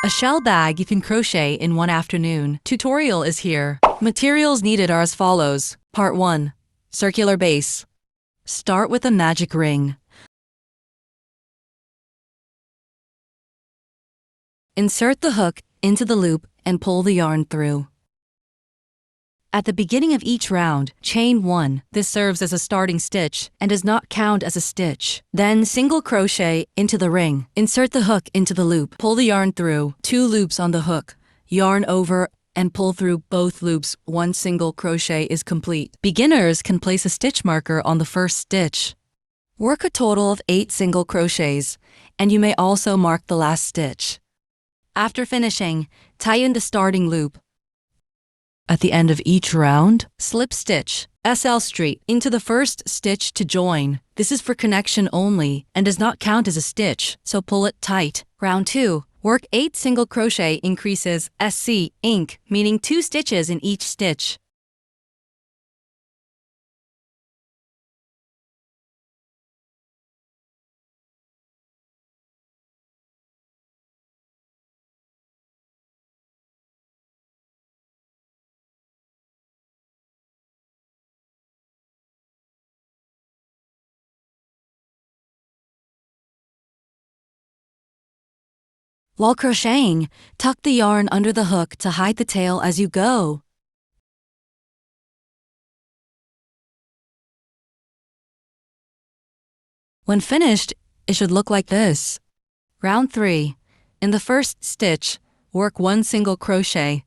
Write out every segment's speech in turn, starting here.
A shell bag you can crochet in one afternoon. Tutorial is here. Materials needed are as follows. Part 1. Circular base. Start with a magic ring. Insert the hook into the loop and pull the yarn through. At the beginning of each round, chain 1. This serves as a starting stitch and does not count as a stitch. Then single crochet into the ring. Insert the hook into the loop. Pull the yarn through. 2 loops on the hook. Yarn over and pull through both loops. 1 single crochet is complete. Beginners can place a stitch marker on the first stitch. Work a total of 8 single crochets, and you may also mark the last stitch. After finishing, tie in the starting loop. At the end of each round, slip stitch SL straight into the first stitch to join. This is for connection only and does not count as a stitch, so pull it tight. Round 2, work 8 single crochet increases SC ink, meaning 2 stitches in each stitch. While crocheting, tuck the yarn under the hook to hide the tail as you go. When finished, it should look like this. Round 3. In the first stitch, work 1 single crochet.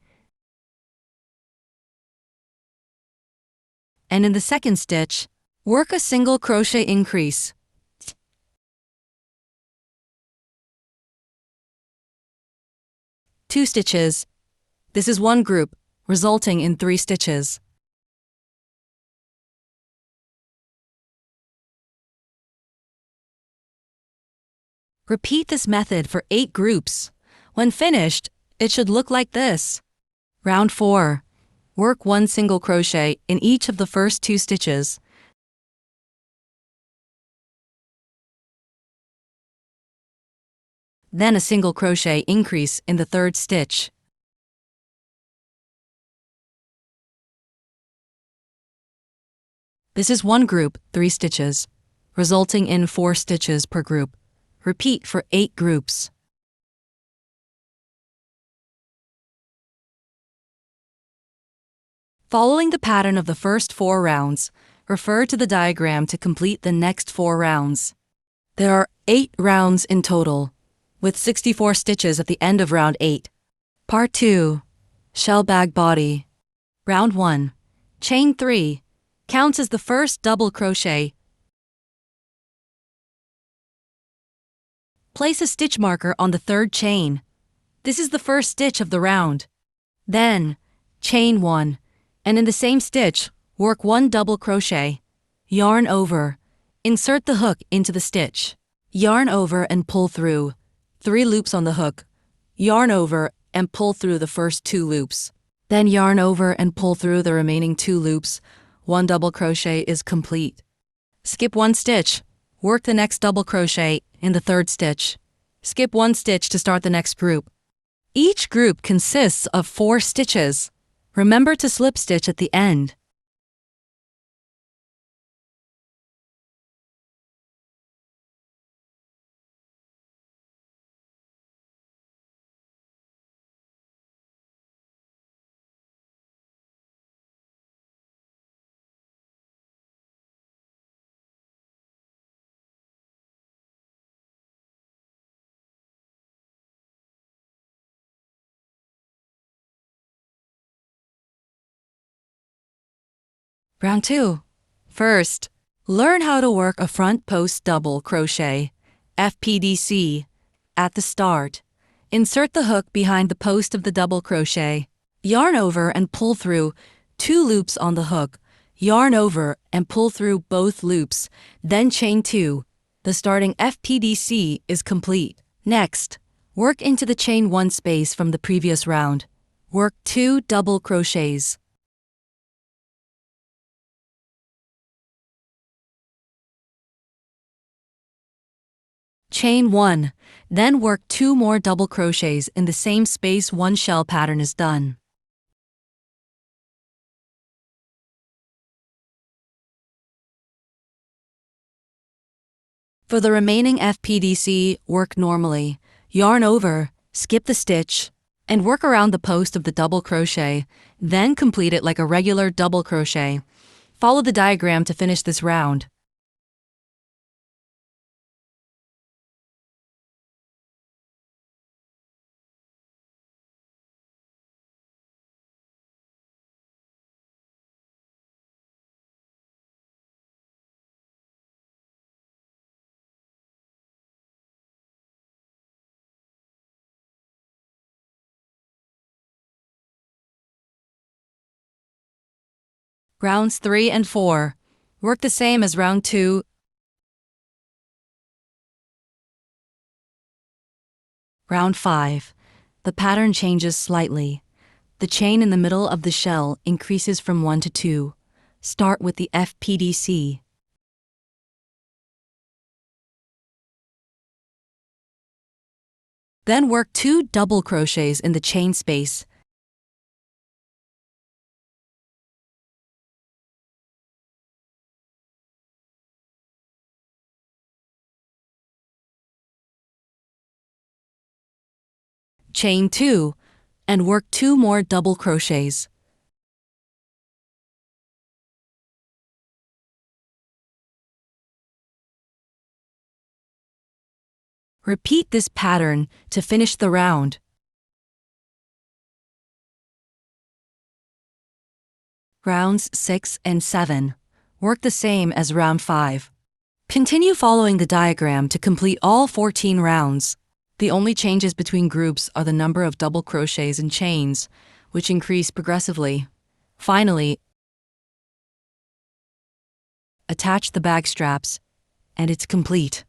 And in the second stitch, work a single crochet increase. Two stitches. This is one group, resulting in 3 stitches. Repeat this method for 8 groups. When finished, it should look like this. Round 4. Work 1 single crochet in each of the first 2 stitches. Then a single crochet increase in the third stitch. This is one group, 3 stitches, resulting in 4 stitches per group. Repeat for 8 groups. Following the pattern of the first 4 rounds, refer to the diagram to complete the next 4 rounds. There are 8 rounds in total, with 64 stitches at the end of round 8. Part 2. Shell bag body. Round 1. Chain 3. Counts as the first double crochet. Place a stitch marker on the third chain. This is the first stitch of the round. Then, chain 1, and in the same stitch, work 1 double crochet. Yarn over. Insert the hook into the stitch. Yarn over and pull through. 3 loops on the hook. Yarn over and pull through the first 2 loops. Then yarn over and pull through the remaining 2 loops. 1 double crochet is complete. Skip 1 stitch. Work the next double crochet in the third stitch. Skip 1 stitch to start the next group. Each group consists of 4 stitches. Remember to slip stitch at the end. Round 2. First, learn how to work a front post double crochet, FPDC, at the start. Insert the hook behind the post of the double crochet. Yarn over and pull through 2 loops on the hook. Yarn over and pull through both loops, then chain 2. The starting FPDC is complete. Next, work into the chain 1 space from the previous round. Work 2 double crochets. Chain 1, then work 2 more double crochets in the same space one shell pattern is done. For the remaining FPDC, work normally, yarn over, skip the stitch, and work around the post of the double crochet, then complete it like a regular double crochet. Follow the diagram to finish this round. Rounds 3 and 4. Work the same as round 2. Round 5. The pattern changes slightly. The chain in the middle of the shell increases from 1 to 2. Start with the FPDC. Then work 2 double crochets in the chain space. Chain 2, and work 2 more double crochets. Repeat this pattern to finish the round. Rounds 6 and 7. Work the same as round 5. Continue following the diagram to complete all 14 rounds. The only changes between groups are the number of double crochets and chains, which increase progressively. Finally, attach the bag straps, and it's complete.